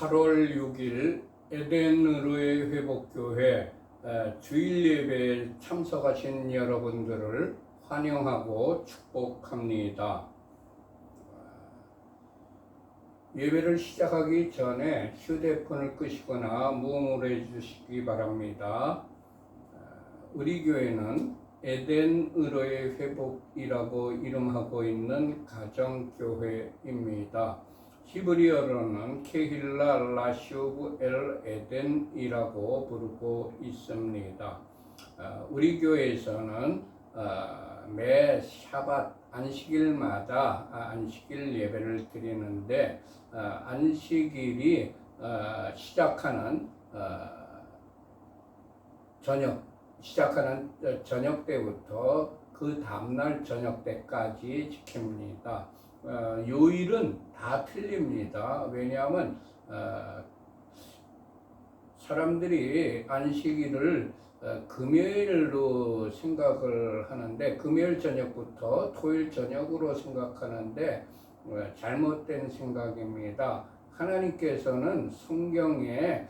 8월 6일 에덴의로의 회복교회 주일 예배에 참석하신 여러분들을 환영하고 축복합니다. 예배를 시작하기 전에 휴대폰을 끄시거나 무음으로 해주시기 바랍니다. 우리 교회는 에덴의로의 회복이라고 이름하고 있는 가정교회입니다. 히브리어로는 케힐라 라슈브 엘 에덴이라고 부르고 있습니다. 우리 교회에서는 매 샤밧 안식일마다 안식일 예배를 드리는데 안식일이 시작하는 저녁 때부터 그 다음날 저녁 때까지 지킵니다. 요일은 다 틀립니다. 왜냐하면 사람들이 안식일을 금요일로 생각을 하는데 금요일 저녁부터 토요일 저녁으로 생각하는데 잘못된 생각입니다. 하나님께서는 성경에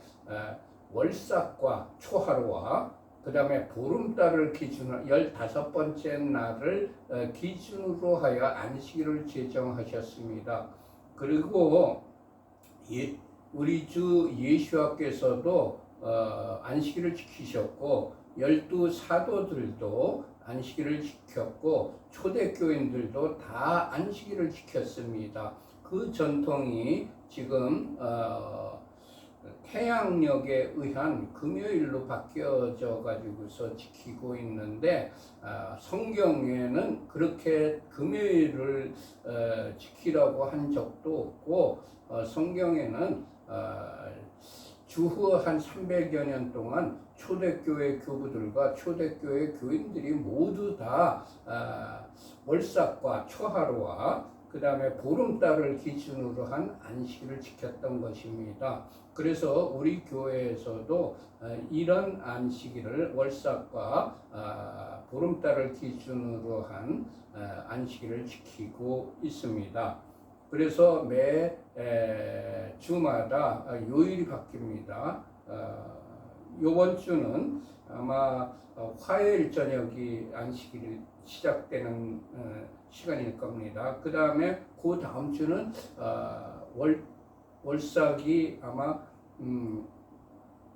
월삭과 초하루와 그 다음에 보름달을 기준으로 15번째 날을 기준으로 하여 안식일을 제정하셨습니다. 그리고 우리 주 예수께서도 안식일을 지키셨고 12사도들도 안식일을 지켰고 초대교인들도 다 안식일을 지켰습니다. 그 전통이 지금 태양력에 의한 금요일로 바뀌어져 가지고서 지키고 있는데 성경에는 그렇게 금요일을 지키라고 한 적도 없고 성경에는 주후 한 300여 년 동안 초대교회 교부들과 초대교회 교인들이 모두 다 월삭과 초하루와 그 다음에 보름달을 기준으로 한 안식일을 지켰던 것입니다. 그래서 우리 교회에서도 이런 안식일을 월삭과 보름달을 기준으로 한 안식일을 지키고 있습니다. 그래서 매 주마다 요일이 바뀝니다. 이번 주는 아마 화요일 저녁이 안식일이 시작되는 시간일 겁니다. 그 다음에 그 다음 주는 월삭이 아마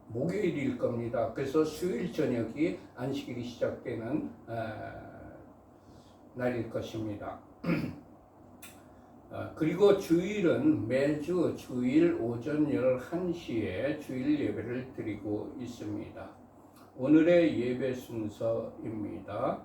목요일일 겁니다. 그래서 수요일 저녁이 안식일이 시작되는 날일 것입니다. 그리고 주일은 매주 주일 오전 11시에 주일 예배를 드리고 있습니다. 오늘의 예배 순서입니다.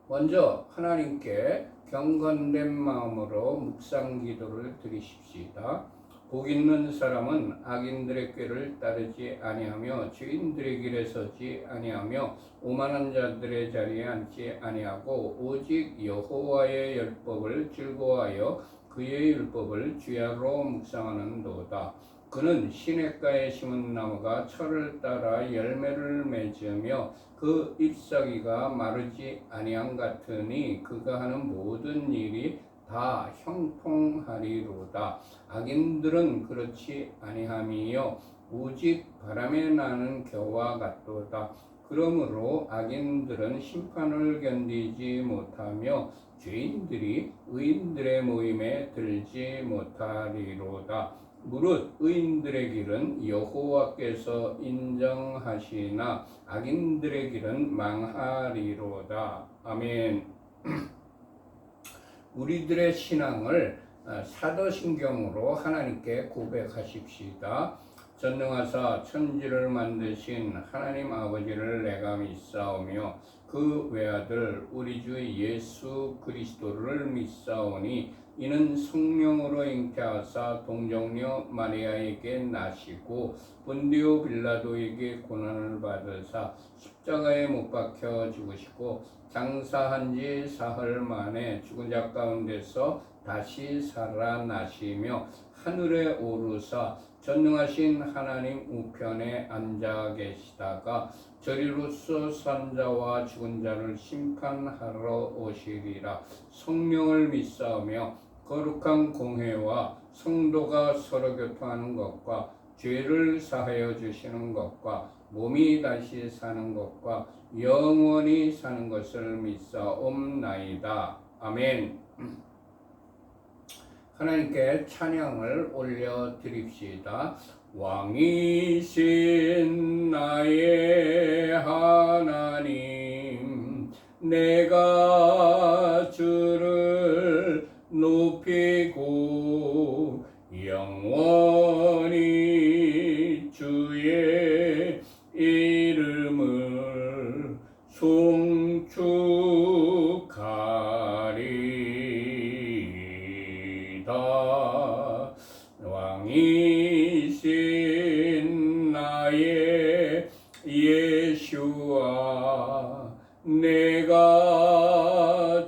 먼저 하나님께 경건된 마음으로 묵상 기도를 드리십시다. 복 있는 사람은 악인들의 꾀를 따르지 아니하며 죄인들의 길에 서지 아니하며 오만한 자들의 자리에 앉지 아니하고 오직 여호와의 율법을 즐거워하여 그의 율법을 주야로 묵상하는도다. 그는 시냇가에 심은 나무가 철을 따라 열매를 맺으며 그 잎사귀가 마르지 아니함 같으니 그가 하는 모든 일이 다 형통하리로다. 악인들은 그렇지 아니함이요 오직 바람에 나는 겨와 같도다. 그러므로 악인들은 심판을 견디지 못하며 죄인들이 의인들의 모임에 들지 못하리로다. 무릇 의인들의 길은 여호와께서 인정하시나 악인들의 길은 망하리로다. 아멘. 우리들의 신앙을 사도신경으로 하나님께 고백하십시다. 전능하사 천지를 만드신 하나님 아버지를 내가 믿사오며 그 외아들 우리 주 예수 그리스도를 믿사오니 이는 성령으로 잉태하사 동정녀 마리아에게 나시고 본디오 빌라도에게 고난을 받으사 십자가에 못 박혀 죽으시고 장사한 지 사흘 만에 죽은 자 가운데서 다시 살아나시며 하늘에 오르사 전능하신 하나님 우편에 앉아 계시다가 저리로서 산 자와 죽은 자를 심판하러 오시리라. 성령을 믿사오며 거룩한 공회와 성도가 서로 교통하는 것과 죄를 사하여 주시는 것과 몸이 다시 사는 것과 영원히 사는 것을 믿사옵나이다. 아멘. 하나님께 찬양을 올려드립시다. 왕이신 나의 하나님, 내가 주를 높이고 영원히 주의 이름을 송축하리이다. 왕이신 나의 예수와 내가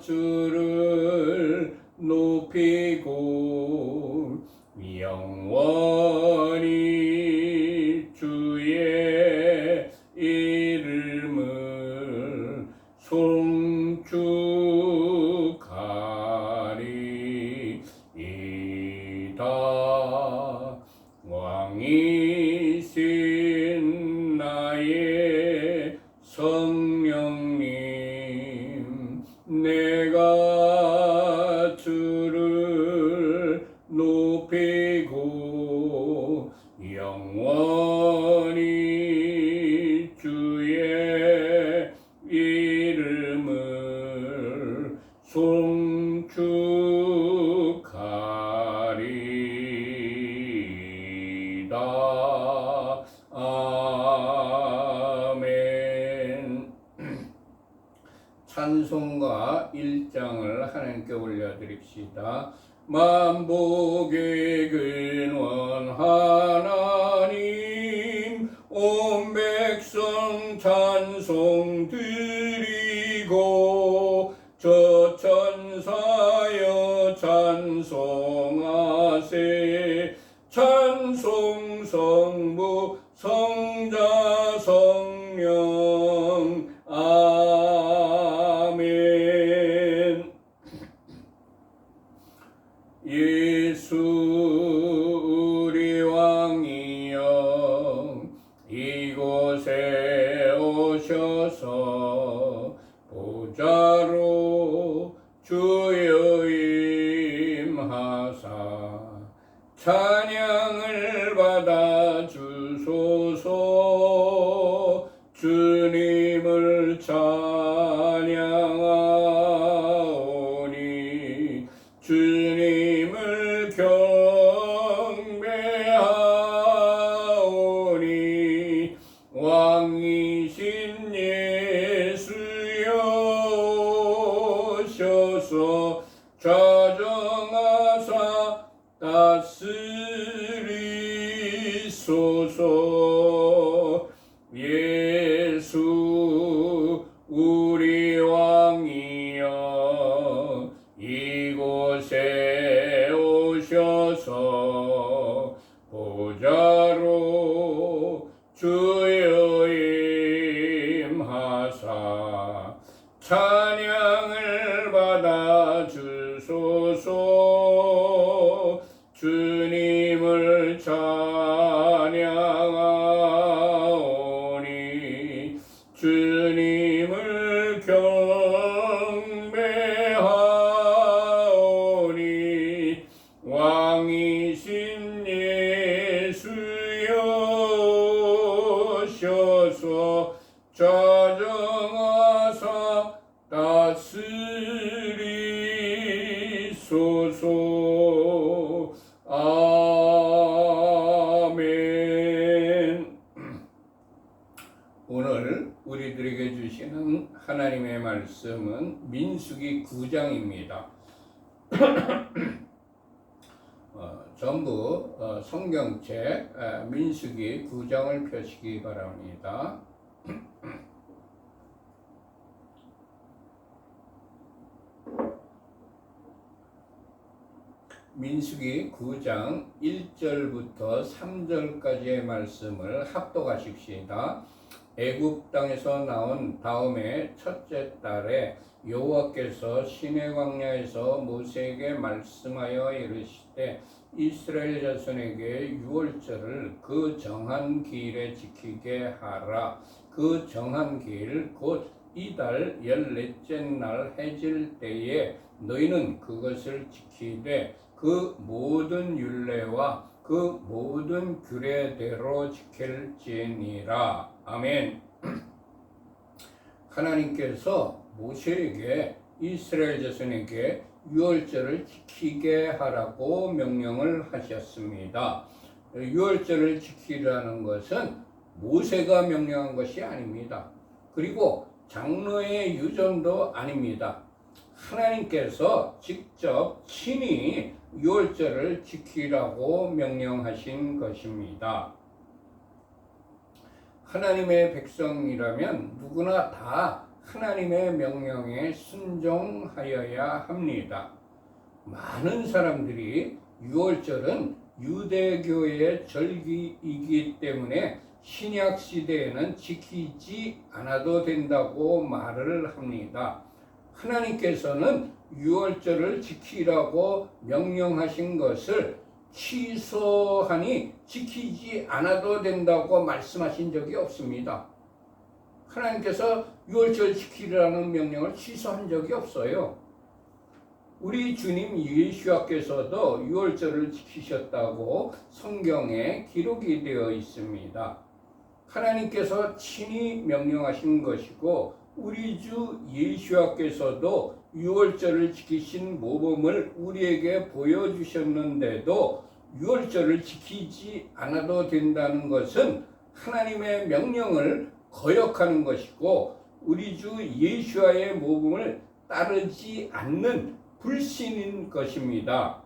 주를 높이고 영원히 주의 이름을 송축하리이다. 왕이신 나의 성령님, 내가 주를 높이고 영원히 주의 이름을 송축하리이다. 아멘. 찬송가 1장을 하나님께 올려드립시다. 만복의 근원 하나님, 온 백성 찬송 드리고 저 천사여 찬송하세. 찬송 성부 성자 성령 아멘. 예수 우리 왕이여 이곳에 오셔서 보좌로 주여 임하사 찬양을 받아 주소서. 주님을 찬양하오니 주님을 경배하오니 왕이신 예수여 오셔서 좌정하사 다스리소서. 예수 우리 왕이여 이곳에 오셔서 보좌로 주여 임하사 찬양을 받아 주소서. 주님을 찬양하오니 주님을 경배하오니 왕이신 예수여 오셔서 좌정하사 다스리소서. 아멘. 오늘 우리들에게 주시는 하나님의 말씀은 민수기 9장입니다. 전부 성경책 민수기 9장을 펴시기 바랍니다. 민수기 9장 1절부터 3절까지의 말씀을 합독하십시다. 애굽 땅에서 나온 다음에 첫째 달에 여호와께서 시내 광야에서 모세에게 말씀하여 이르시되 이스라엘 자손에게 유월절을 그 정한 기일에 지키게 하라. 그 정한 기일 곧 이달 14째 날 해질 때에 너희는 그것을 지키되 그 모든 율례와 그 모든 규례대로 지킬지니라. 아멘. 하나님께서 모세에게 이스라엘 자손에게 유월절을 지키게 하라고 명령을 하셨습니다. 유월절을 지키라는 것은 모세가 명령한 것이 아닙니다. 그리고 장로의 유전도 아닙니다. 하나님께서 직접 친히 유월절을 지키라고 명령하신 것입니다. 하나님의 백성이라면 누구나 다 하나님의 명령에 순종하여야 합니다. 많은 사람들이 유월절은 유대교의 절기이기 때문에 신약 시대에는 지키지 않아도 된다고 말을 합니다. 하나님께서는 유월절을 지키라고 명령하신 것을 취소하니 지키지 않아도 된다고 말씀하신 적이 없습니다. 하나님께서 유월절 지키라는 명령을 취소한 적이 없어요. 우리 주님 예수께서도 유월절을 지키셨다고 성경에 기록이 되어 있습니다. 하나님께서 친히 명령하신 것이고 우리 주 예수께서도 유월절을 지키신 모범을 우리에게 보여주셨는데도 유월절을 지키지 않아도 된다는 것은 하나님의 명령을 거역하는 것이고 우리 주 예수와의 모범을 따르지 않는 불신인 것입니다.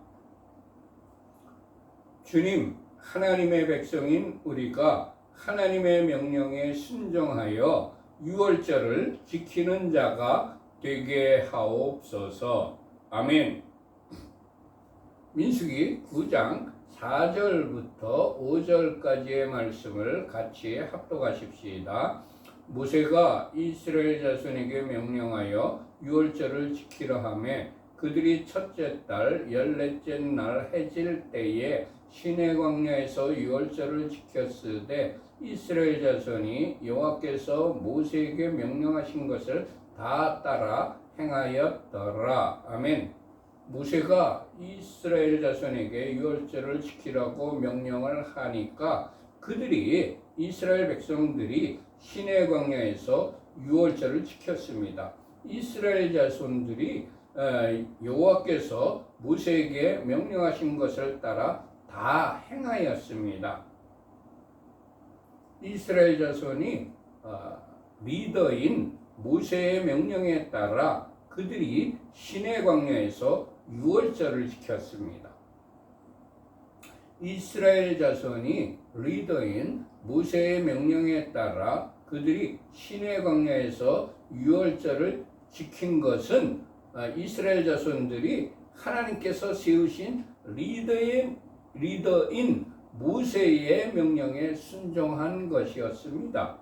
주님, 하나님의 백성인 우리가 하나님의 명령에 순종하여 유월절을 지키는 자가 되게 하옵소서. 아멘. 민수기 9장 4절부터 5절까지의 말씀을 같이 합독하십시다. 모세가 이스라엘 자손에게 명령하여 유월절을 지키려 하매 그들이 첫째 달 14째 날 해질 때에 시내 광야에서 유월절을 지켰으되 이스라엘 자손이 여호와께서 모세에게 명령하신 것을 다 따라 행하였더라. 아멘. 모세가 이스라엘 자손에게 유월절을 지키라고 명령을 하니까 그들이 이스라엘 백성들이 시내 광야에서 유월절을 지켰습니다. 이스라엘 자손들이 여호와께서 모세에게 명령하신 것을 따라 다 행하였습니다. 이스라엘 자손이 리더인 모세의 명령에 따라 그들이 시내 광야에서 유월절을 지켰습니다. 이스라엘 자손이 리더인 모세의 명령에 따라 그들이 시내 광야에서 유월절을 지킨 것은 이스라엘 자손들이 하나님께서 세우신 리더인 모세의 명령에 순종한 것이었습니다.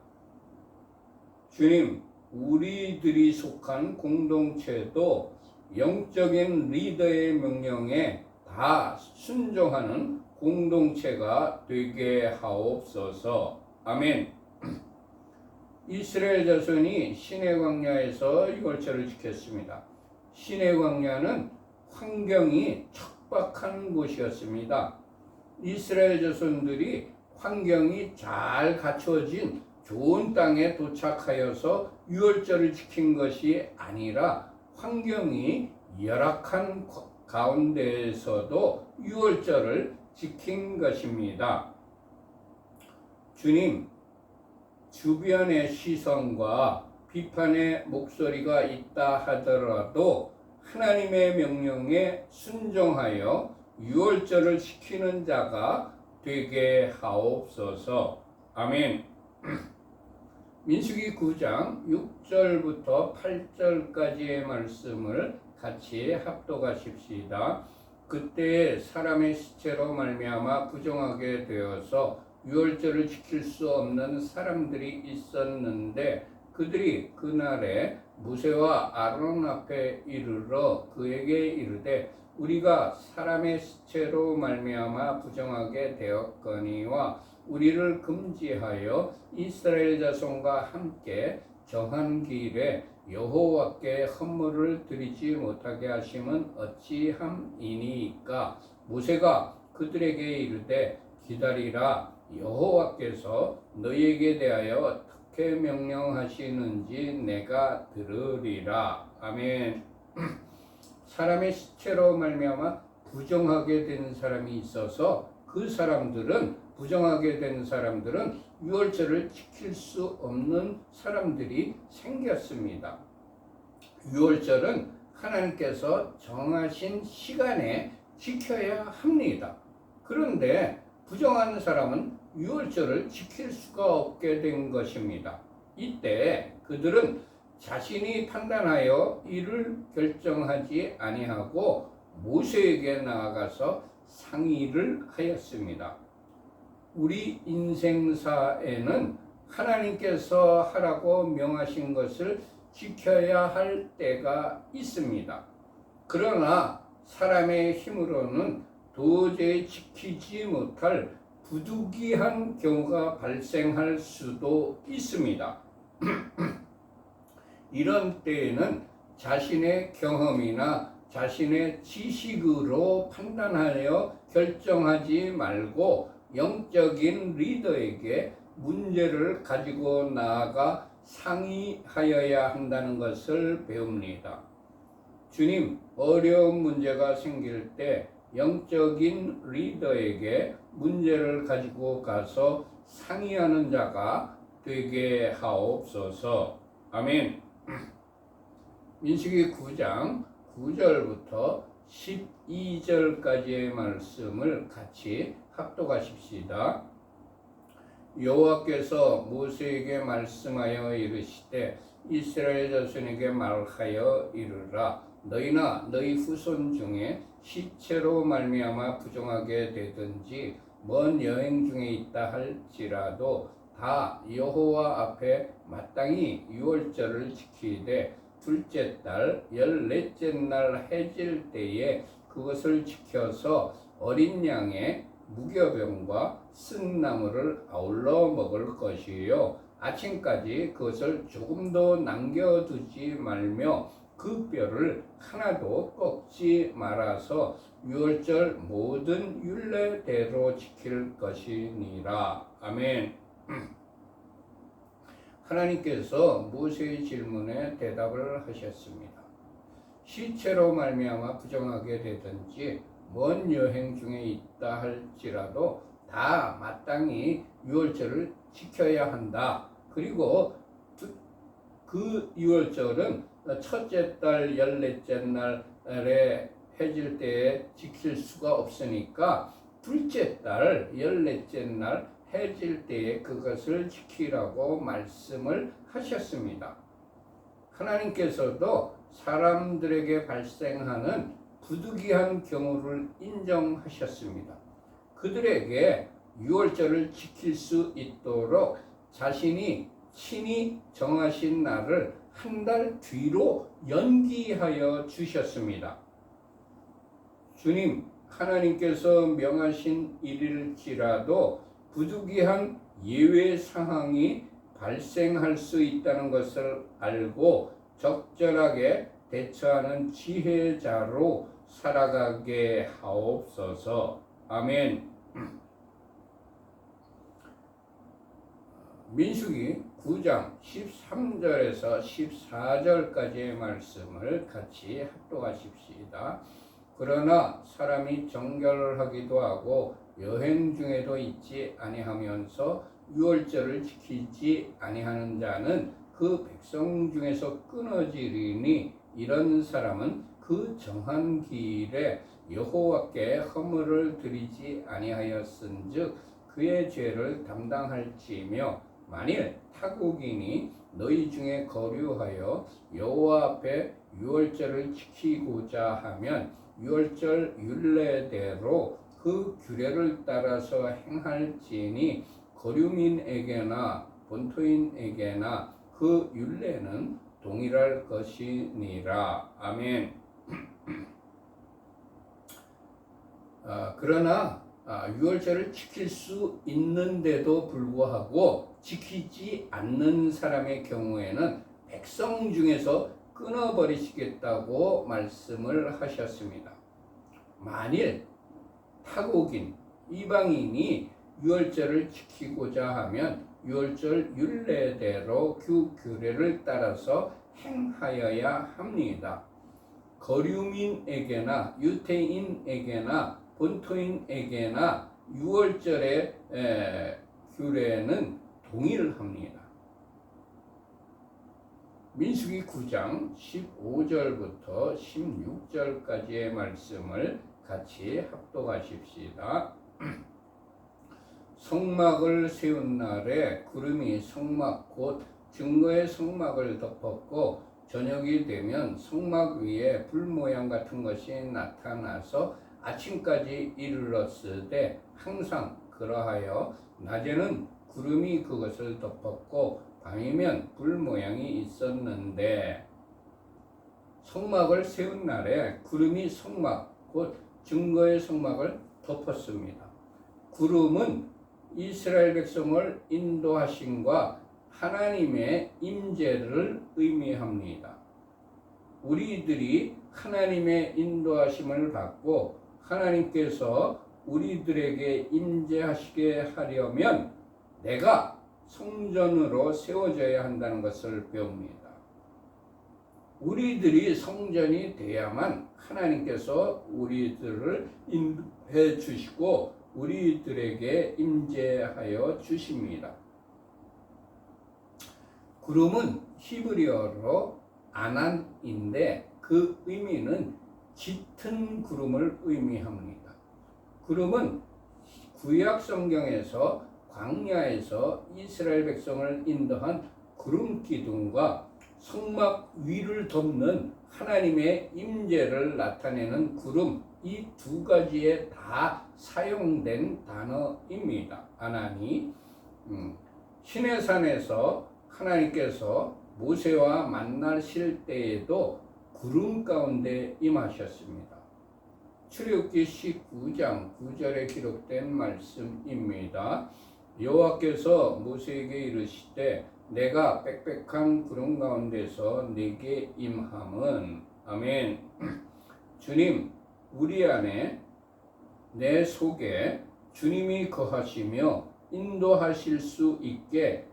주님, 우리들이 속한 공동체도 영적인 리더의 명령에 다 순종하는 공동체가 되게 하옵소서. 아멘. 이스라엘 자손이 시내 광야에서 유월절을 지켰습니다. 시내 광야는 환경이 척박한 곳이었습니다. 이스라엘 자손들이 환경이 잘 갖춰진 좋은 땅에 도착하여서 유월절을 지킨 것이 아니라 환경이 열악한 가운데에서도 유월절을 지킨 것입니다. 주님, 주변의 시선과 비판의 목소리가 있다 하더라도 하나님의 명령에 순종하여 유월절을 지키는 자가 되게 하옵소서. 아멘. 민수기 9장 6절부터 8절까지의 말씀을 같이 합독하십시다. 그때 사람의 시체로 말미암아 부정하게 되어서 유월절을 지킬 수 없는 사람들이 있었는데 그들이 그날에 모세와 아론 앞에 이르러 그에게 이르되 우리가 사람의 시체로 말미암아 부정하게 되었거니와 우리를 금지하여 이스라엘 자손과 함께 정한 길에 여호와께 헌물을 드리지 못하게 하심은 어찌함이니까. 모세가 그들에게 이르되 기다리라. 여호와께서 너희에게 대하여 어떻게 명령하시는지 내가 들으리라. 아멘. 사람의 시체로 말미암아 부정하게 된 사람이 있어서 부정하게 된 사람들은 유월절을 지킬 수 없는 사람들이 생겼습니다. 유월절은 하나님께서 정하신 시간에 지켜야 합니다. 그런데 부정한 사람은 유월절을 지킬 수가 없게 된 것입니다. 이때 그들은 자신이 판단하여 이를 결정하지 아니하고 모세에게 나아가서 상의를 하였습니다. 우리 인생사에는 하나님께서 하라고 명하신 것을 지켜야 할 때가 있습니다. 그러나 사람의 힘으로는 도저히 지키지 못할 부득이한 경우가 발생할 수도 있습니다. 이런 때에는 자신의 경험이나 자신의 지식으로 판단하여 결정하지 말고 영적인 리더에게 문제를 가지고 나아가 상의하여야 한다는 것을 배웁니다. 주님, 어려운 문제가 생길 때 영적인 리더에게 문제를 가지고 가서 상의하는 자가 되게 하옵소서. 아멘. 민수기 9장 9절부터 12절까지의 말씀을 같이 합독하십시다. 여호와께서 모세에게 말씀하여 이르시되 이스라엘 자손에게 말하여 이르라. 너희나 너희 후손 중에 시체로 말미암아 부정하게 되든지 먼 여행 중에 있다 할지라도 다 여호와 앞에 마땅히 유월절을 지키되 둘째 달 14째 날 해질 때에 그것을 지켜서 어린 양의 무교병과 쓴 나물을 아울러 먹을 것이요 아침까지 그것을 조금도 남겨두지 말며 그 뼈를 하나도 꺾지 말아서 유월절 모든 율례대로 지킬 것이니라. 아멘. 하나님께서 모세의 질문에 대답을 하셨습니다. 시체로 말미암아 부정하게 되든지 먼 여행 중에 있다 할지라도 다 마땅히 유월절을 지켜야 한다. 그리고 그 유월절은 첫째 달 14째 날에 해질 때에 지킬 수가 없으니까 둘째 달 14째 날 해질 때에 그것을 지키라고 말씀을 하셨습니다. 하나님께서도 사람들에게 발생하는 부득이한 경우를 인정하셨습니다. 그들에게 유월절을 지킬 수 있도록 자신이 친히 정하신 날을 한 달 뒤로 연기하여 주셨습니다. 주님, 하나님께서 명하신 일일지라도 부득이한 예외 상황이 발생할 수 있다는 것을 알고 적절하게 대처하는 지혜자로 살아가게 하옵소서. 아멘. 민수기 9장 13절에서 14절까지의 말씀을 같이 합독하십시다. 그러나 사람이 정결하기도 하고 여행 중에도 있지 아니하면서 유월절을 지키지 아니하는 자는 그 백성 중에서 끊어지리니 이런 사람은 그 정한 길에 여호와께 헌물을 드리지 아니하였은즉 그의 죄를 담당할지며 만일 타국인이 너희 중에 거류하여 여호와 앞에 유월절을 지키고자 하면 유월절 율례대로 그 규례를 따라서 행할지니 거류민에게나 본토인에게나 그 율례는 동일할 것이니라. 아멘. 그러나 유월절을 지킬 수 있는데도 불구하고 지키지 않는 사람의 경우에는 백성 중에서 끊어버리시겠다고 말씀을 하셨습니다. 만일 타국인 이방인이 유월절을 지키고자 하면 유월절 율례대로 규례를 따라서 행하여야 합니다. 거류민에게나 유태인에게나 본토인에게나 유월절의 규례는 동일합니다. 민수기 9장 15절부터 16절까지의 말씀을 같이 합독하십시다. 성막을 세운 날에 구름이 성막 곧 증거의 성막을 덮었고 저녁이 되면 성막 위에 불 모양 같은 것이 나타나서 아침까지 이르렀으되 항상 그러하여 낮에는 구름이 그것을 덮었고 밤이면 불 모양이 있었는데 성막을 세운 날에 구름이 성막 곧 증거의 성막을 덮었습니다. 구름은 이스라엘 백성을 인도하심과 하나님의 임재를 의미합니다. 우리들이 하나님의 인도하심을 받고 하나님께서 우리들에게 임재하시게 하려면 내가 성전으로 세워져야 한다는 것을 배웁니다. 우리들이 성전이 돼야만 하나님께서 우리들을 인도해 주시고 우리들에게 임재하여 주십니다. 구름은 히브리어로 아난인데 그 의미는 짙은 구름을 의미합니다. 구름은 구약 성경에서 광야에서 이스라엘 백성을 인도한 구름 기둥과 성막 위를 덮는 하나님의 임재를 나타내는 구름, 이 두 가지에 다 사용된 단어입니다. 아난이 시내산에서 하나님께서 모세와 만나실 때에도 구름 가운데 임하셨습니다. 출애굽기 19장 9절에 기록된 말씀입니다. 여호와께서 모세에게 이르시되 내가 빽빽한 구름 가운데서 네게 임함은 아멘. 주님, 우리 안에 내 속에 주님이 거하시며 인도하실 수 있게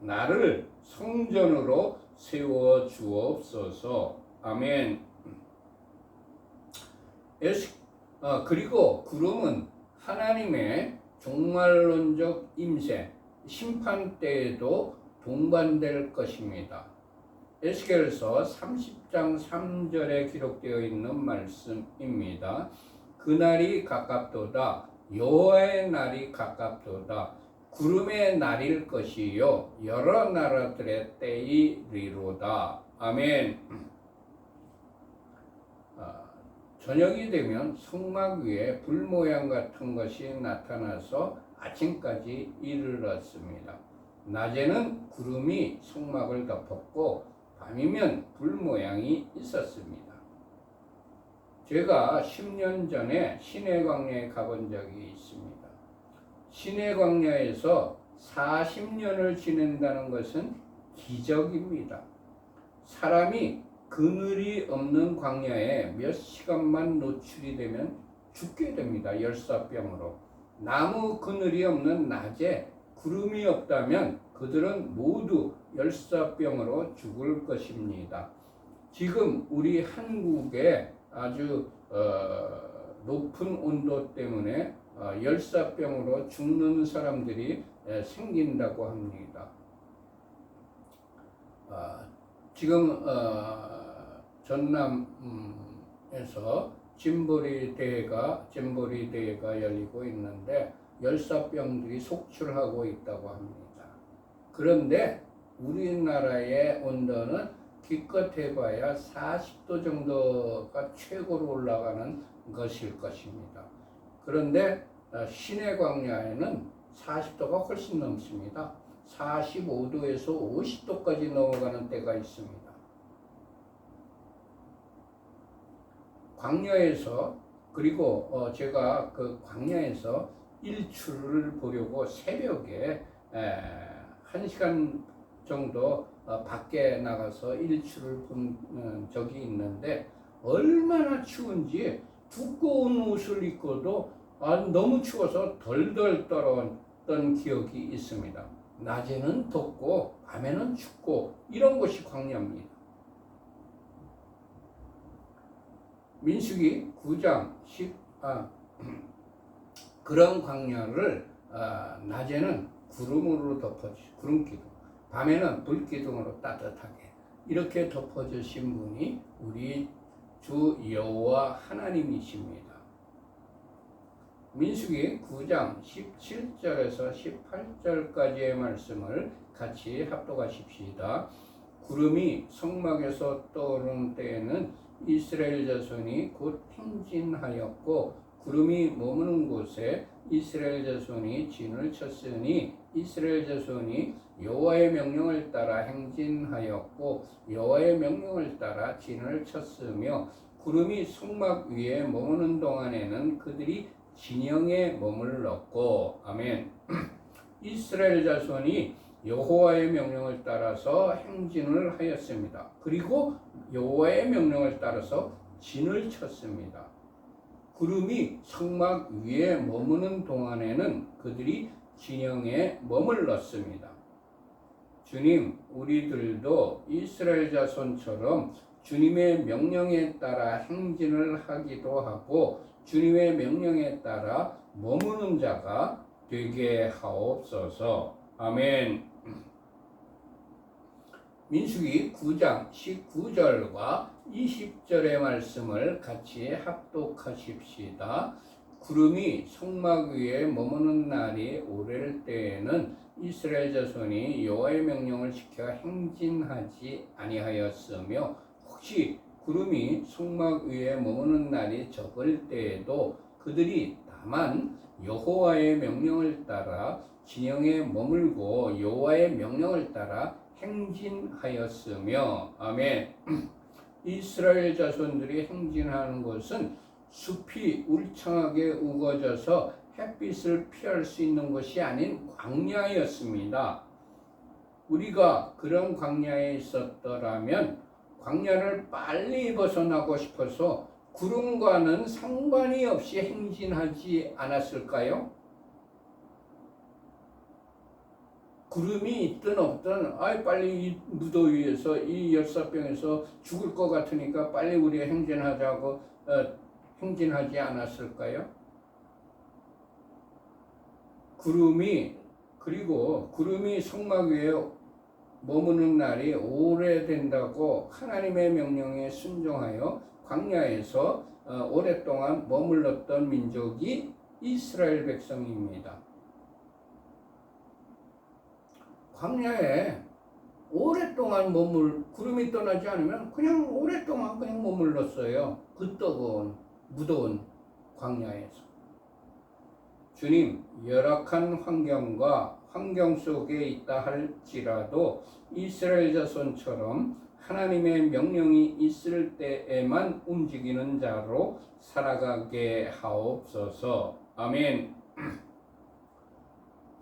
나를 성전으로 세워 주옵소서. 아멘. 그리고 구름은 하나님의 종말론적 임재, 심판 때에도 동반될 것입니다. 에스겔서 30장 3절에 기록되어 있는 말씀입니다. 그날이 가깝도다. 여호와의 날이 가깝도다. 구름의 날일 것이요 여러 나라들의 때이리로다. 아멘. 저녁이 되면 성막 위에 불 모양 같은 것이 나타나서 아침까지 이르렀습니다. 낮에는 구름이 성막을 덮었고 밤이면 불 모양이 있었습니다. 제가 10년 전에 시내 광야에 가본 적이 있습니다. 시내 광야에서 40년을 지낸다는 것은 기적입니다. 사람이 그늘이 없는 광야에 몇 시간만 노출이 되면 죽게 됩니다. 열사병으로. 나무 그늘이 없는 낮에 구름이 없다면 그들은 모두 열사병으로 죽을 것입니다. 지금 우리 한국에 아주 높은 온도 때문에 열사병으로 죽는 사람들이 생긴다고 합니다. 지금 전남에서 짐보리 대회가 열리고 있는데 열사병들이 속출하고 있다고 합니다. 그런데 우리나라의 온도는 기껏 해봐야 40도 정도가 최고로 올라가는 것일 것입니다. 그런데 시내 광야에는 40도가 훨씬 넘습니다. 45도에서 50도까지 넘어가는 때가 있습니다. 광야에서 그리고 제가 그 광야에서 일출을 보려고 새벽에 1시간 정도 밖에 나가서 일출을 본 적이 있는데 얼마나 추운지 두꺼운 옷을 입고도 너무 추워서 덜덜 떨었던 기억이 있습니다. 낮에는 덥고 밤에는 춥고 이런 곳이 광야입니다. 민수기 9장 그런 광야를 낮에는 구름으로 덮어주시고 구름기둥, 밤에는 불기둥으로 따뜻하게 이렇게 덮어주신 분이 우리 주 여호와 하나님이십니다. 민수기 9장 17절에서 18절까지의 말씀을 같이 합독하십시다. 구름이 성막에서 떠오르는 때에는 이스라엘 자손이 곧 행진하였고 구름이 머무는 곳에 이스라엘 자손이 진을 쳤으니 이스라엘 자손이 여호와의 명령을 따라 행진하였고 여호와의 명령을 따라 진을 쳤으며 구름이 성막 위에 머무는 동안에는 그들이 진영에 머물렀고 아멘. 이스라엘 자손이 여호와의 명령을 따라서 행진을 하였습니다. 그리고 여호와의 명령을 따라서 진을 쳤습니다. 구름이 성막 위에 머무는 동안에는 그들이 진영에 머물렀습니다. 주님, 우리들도 이스라엘 자손처럼 주님의 명령에 따라 행진을 하기도 하고 주님의 명령에 따라 머무는 자가 되게 하옵소서. 아멘. 민수기 9장 19절과 20절의 말씀을 같이 합독하십시다. 구름이 성막 위에 머무는 날이 오를 때에는 이스라엘 자손이 여호와의 명령을 지켜 행진하지 아니하였으며 혹시 구름이 성막 위에 머무는 날이 적을 때에도 그들이 다만 여호와의 명령을 따라 진영에 머물고 여호와의 명령을 따라 행진하였으며 아멘. 이스라엘 자손들이 행진하는 곳은 숲이 울창하게 우거져서 햇빛을 피할 수 있는 것이 아닌 광야였습니다. 우리가 그런 광야에 있었더라면 광야를 빨리 벗어나고 싶어서 구름과는 상관이 없이 행진하지 않았을까요? 구름이 있든 없든 빨리 이 무더위에서 이 열사병에서 죽을 것 같으니까 빨리 우리가 행진하자고 행진하지 않았을까요? 그리고 구름이 성막 위에 머무는 날이 오래된다고 하나님의 명령에 순종하여 광야에서 오랫동안 머물렀던 민족이 이스라엘 백성입니다. 광야에 오랫동안 구름이 떠나지 않으면 그냥 오랫동안 그냥 머물렀어요. 그 뜨거운 무더운 광야에서. 주님, 열악한 환경 속에 있다 할지라도 이스라엘 자손처럼 하나님의 명령이 있을 때에만 움직이는 자로 살아가게 하옵소서. 아멘.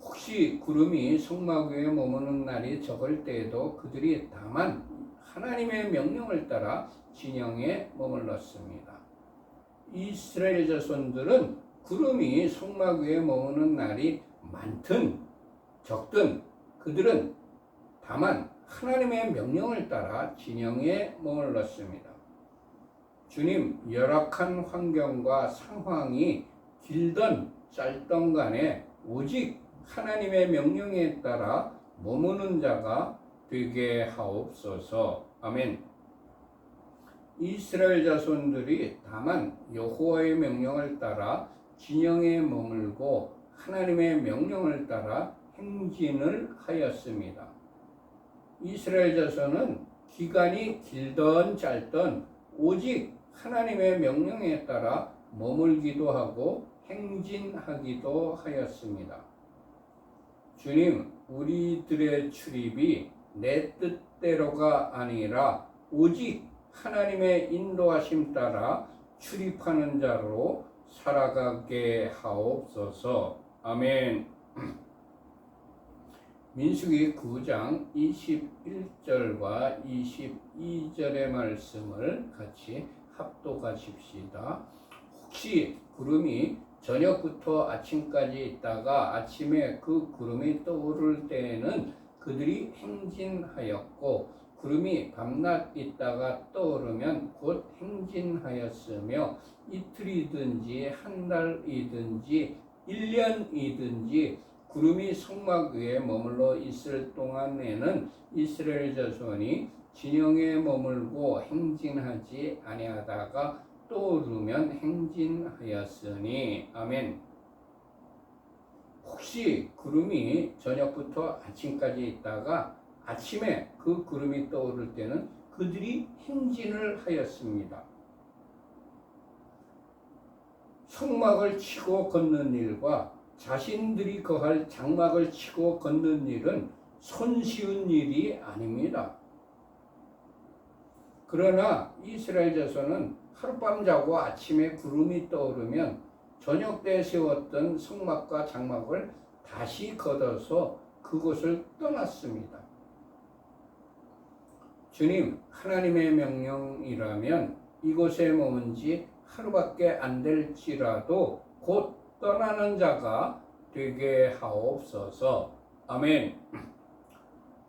혹시 구름이 성막 위에 머무는 날이 적을 때에도 그들이 다만 하나님의 명령을 따라 진영에 머물렀습니다. 이스라엘 자손들은 구름이 성막 위에 머무는 날이 많든 적든 그들은 다만 하나님의 명령을 따라 진영에 머물렀습니다. 주님, 열악한 환경과 상황이 길던 짧던 간에 오직 하나님의 명령에 따라 머무는 자가 되게 하옵소서. 아멘. 이스라엘 자손들이 다만 여호와의 명령을 따라 진영에 머물고 하나님의 명령을 따라 행진을 하였습니다. 이스라엘 자손은 기간이 길던 짧던 오직 하나님의 명령에 따라 머물기도 하고 행진하기도 하였습니다. 주님, 우리들의 출입이 내 뜻대로가 아니라 오직 하나님의 인도하심 따라 출입하는 자로 살아가게 하옵소서. 아멘. 민수기 9장 21절과 22절의 말씀을 같이 합독하십시다. 혹시 구름이 저녁부터 아침까지 있다가 아침에 그 구름이 떠오를 때에는 그들이 행진하였고, 구름이 밤낮 있다가 떠오르면 곧 행진하였으며, 이틀이든지 한 달이든지 1년이든지 구름이 성막 위에 머물러 있을 동안에는 이스라엘 자손이 진영에 머물고 행진하지 아니하다가 떠오르면 행진하였으니. 아멘. 혹시 구름이 저녁부터 아침까지 있다가 아침에 그 구름이 떠오를 때는 그들이 행진을 하였습니다. 성막을 치고 걷는 일과 자신들이 거할 장막을 치고 걷는 일은 손쉬운 일이 아닙니다. 그러나 이스라엘 자손은 하룻밤 자고 아침에 구름이 떠오르면 저녁 때 세웠던 성막과 장막을 다시 걷어서 그곳을 떠났습니다. 주님, 하나님의 명령이라면 이곳에 머문 지 하루밖에 안 될지라도 곧 떠나는 자가 되게 하옵소서. 아멘.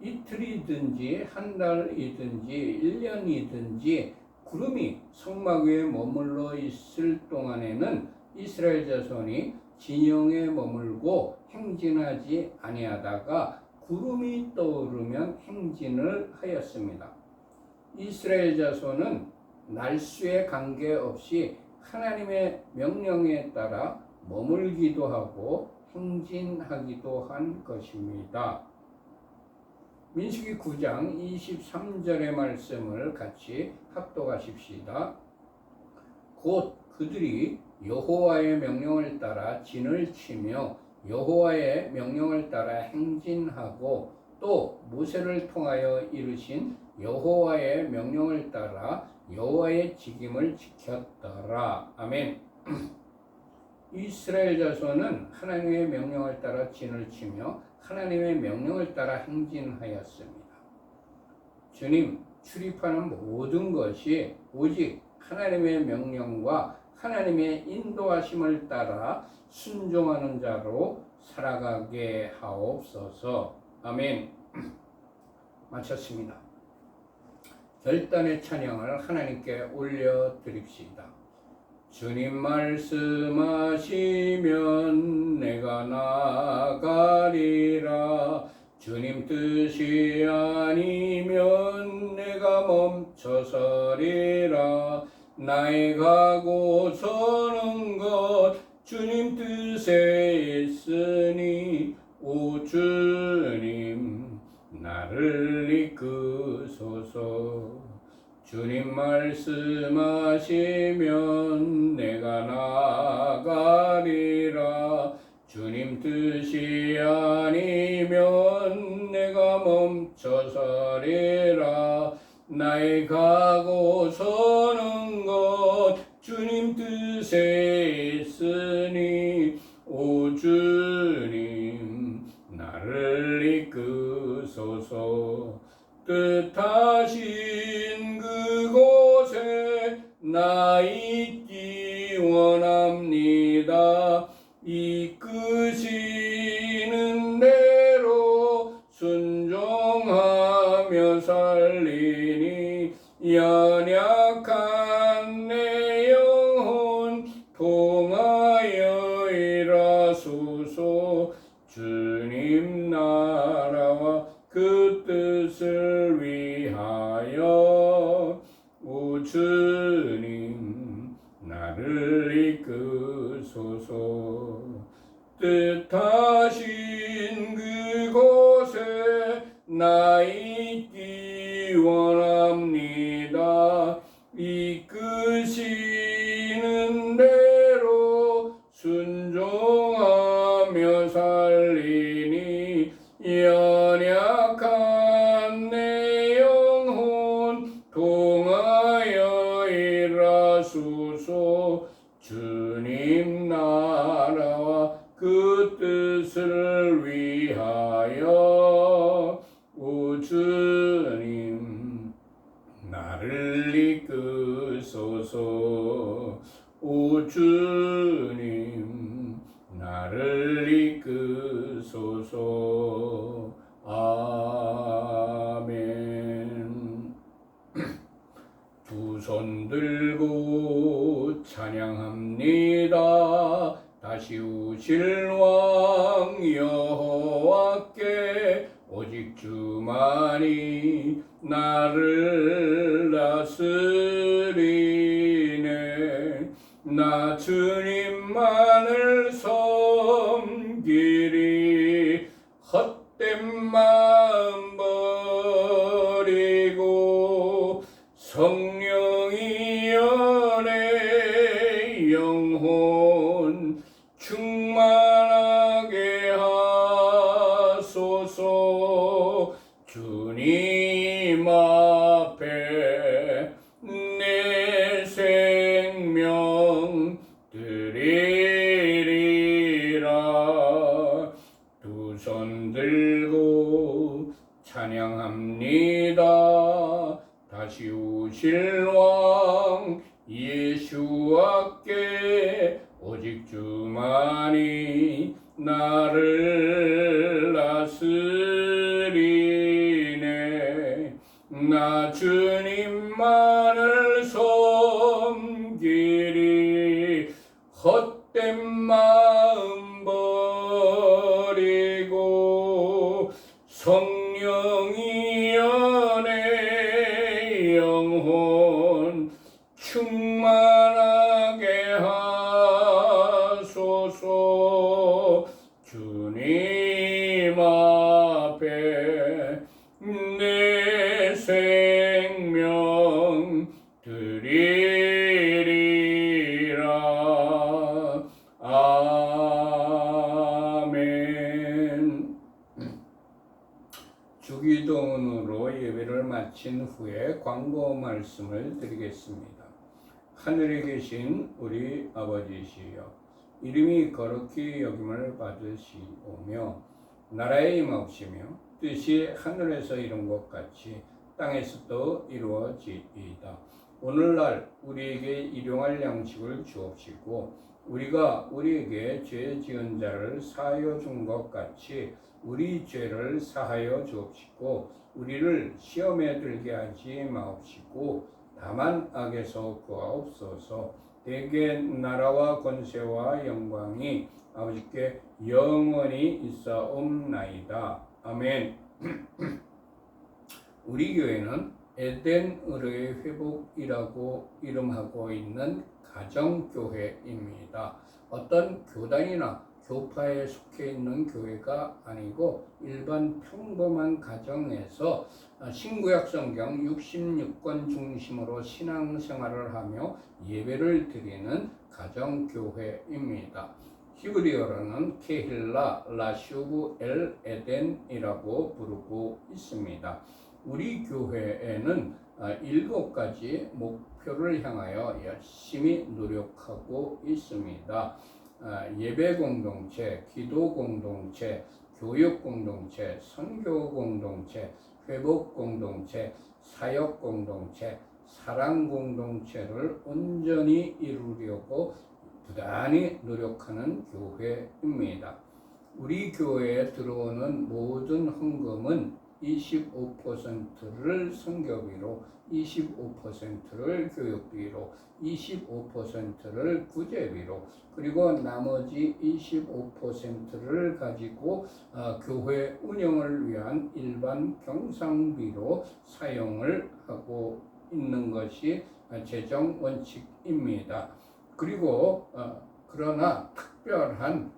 이틀이든지 한 달이든지 1년이든지 구름이 성막 위에 머물러 있을 동안에는 이스라엘 자손이 진영에 머물고 행진하지 아니하다가 구름이 떠오르면 행진을 하였습니다. 이스라엘 자손은 날수에 관계없이 하나님의 명령에 따라 머물기도 하고 행진하기도 한 것입니다. 민수기 9장 23절의 말씀을 같이 합독하십시다. 곧 그들이 여호와의 명령을 따라 진을 치며 여호와의 명령을 따라 행진하고 또 모세를 통하여 이르신 여호와의 명령을 따라 여호와의 직임을 지켰더라. 아멘. 이스라엘 자손은 하나님의 명령을 따라 진을 치며 하나님의 명령을 따라 행진하였습니다. 주님, 출입하는 모든 것이 오직 하나님의 명령과 하나님의 인도하심을 따라 순종하는 자로 살아가게 하옵소서. 아멘. 마쳤습니다. 결단의 찬양을 하나님께 올려드립시다. 주님 말씀하시면 내가 나가리라. 주님 뜻이 아니면 내가 멈춰서리라. 나의 가고 서는 것 주님 뜻에 있으니 오 주님 나를 이끄소서. 주님 말씀하시면 내가 나가리라. 주님 뜻이 아니면 내가 멈춰서리라. 나의 가고 서는 것 주님 뜻에 있으니 오 주님 나를 이끄소서. 뜻하신 그곳에 나 있기 원합니다. 이끄시는 대로 순종하며 살리니 연약한 내 영혼 통하여 일하소서. 주님 나라와 그 뜻을 위하여 오 주님 나를 이끄소서. 뜻하신 그곳에 나 있기 원합니다. 이끄시는 대로 순종하며 나를 이끄소서. 오 주님 나를 이끄소서. 아멘. 두 손 들고 찬양합니다. 다시 오실 왕 여호와께 오직 주만이 나를 다스리네. 나 주님만을 섬기리. 헛된 마음 버리고 성령이 연애 영혼 충만하게 하소서. 주님 앞에 내 생명 드리리라. 두 손 들고 찬양합니다. 다시 오실 왕 예수와께 오직 주만이 나를 다스리네. 나 주님만을 섬기리. 헛된 마음 버리고 성령이 연애 영혼 충만하게 하소서. 주님 앞에 내 생명 드리리라. 아멘. 주기도문으로 예배를 마친 후에 광고 말씀을 드리겠습니다. 하늘에 계신 우리 아버지시여, 이름이 거룩히 여김을 받으시오며 나라의 임하옵시며 뜻이 하늘에서 이룬 것 같이 땅에서도 이루어지이다. 오늘날 우리에게 일용할 양식을 주옵시고 우리가 우리에게 죄 지은 자를 사하여 준 것 같이 우리 죄를 사하여 주옵시고 우리를 시험에 들게 하지 마옵시고 다만 악에서 구하옵소서. 대개 나라와 권세와 영광이 아버지께 영원히 있사옵나이다. 아멘. 우리 교회는 에덴 의료의 회복이라고 이름하고 있는 가정교회입니다. 어떤 교단이나 교파에 속해 있는 교회가 아니고 일반 평범한 가정에서 신구약 성경 66권 중심으로 신앙생활을 하며 예배를 드리는 가정교회입니다. 히브리어로는 케힐라 라슈브 엘 에덴이라고 부르고 있습니다. 우리 교회에는 7가지 목표를 향하여 열심히 노력하고 있습니다. 예배 공동체, 기도 공동체, 교육 공동체, 선교 공동체, 회복 공동체, 사역 공동체, 사랑 공동체를 온전히 이루려고 부단히 노력하는 교회입니다. 우리 교회에 들어오는 모든 헌금은 25%를 선교비로, 25%를 교육비로, 25%를 구제비로, 그리고 나머지 25%를 가지고 교회 운영을 위한 일반 경상비로 사용을 하고 있는 것이 재정 원칙입니다. 그리고 그러나 특별한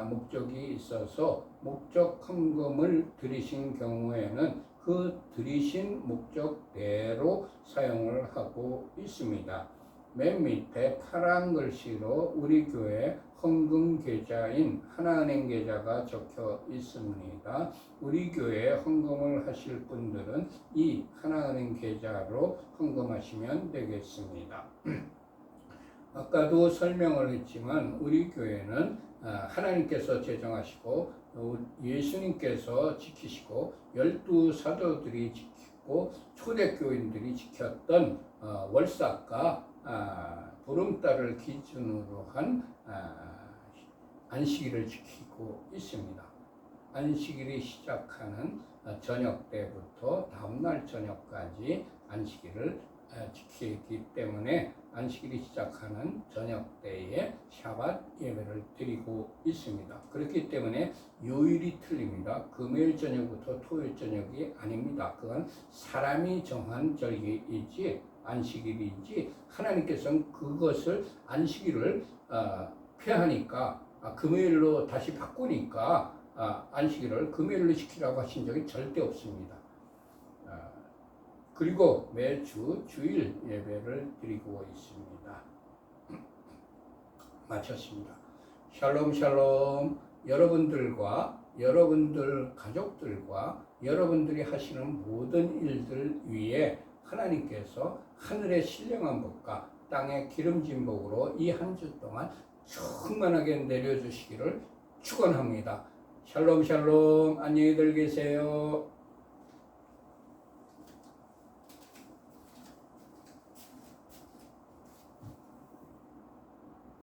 목적이 있어서 목적 헌금을 드리신 경우에는 그 드리신 목적대로 사용을 하고 있습니다. 맨 밑에 파란 글씨로 우리 교회 헌금 계좌인 하나은행 계좌가 적혀 있습니다. 우리 교회에 헌금을 하실 분들은 이 하나은행 계좌로 헌금하시면 되겠습니다. 아까도 설명을 했지만 우리 교회는 하나님께서 제정하시고 예수님께서 지키시고 12 사도들이 지키고 지켰고 초대교인들이 지켰던 월삭과 보름달을 기준으로 한 안식일을 지키고 있습니다. 안식일이 시작하는 저녁 때부터 다음날 저녁까지 안식일을 지키기 때문에 안식일이 시작하는 저녁 때에 샤밧 예배를 드리고 있습니다. 그렇기 때문에 요일이 틀립니다. 금요일 저녁부터 토요일 저녁이 아닙니다. 그건 사람이 정한 절기이지 안식일이지 하나님께서는 그것을 안식일을 폐하니까 금요일로 다시 바꾸니까 안식일을 금요일로 시키라고 하신 적이 절대 없습니다. 그리고 매주 주일 예배를 드리고 있습니다. 마쳤습니다. 샬롬 샬롬. 여러분들과 여러분들 가족들과 여러분들이 하시는 모든 일들 위에 하나님께서 하늘의 신령한 복과 땅의 기름진 복으로 이 한 주 동안 충만하게 내려주시기를 축원합니다. 샬롬 샬롬. 안녕히들 계세요.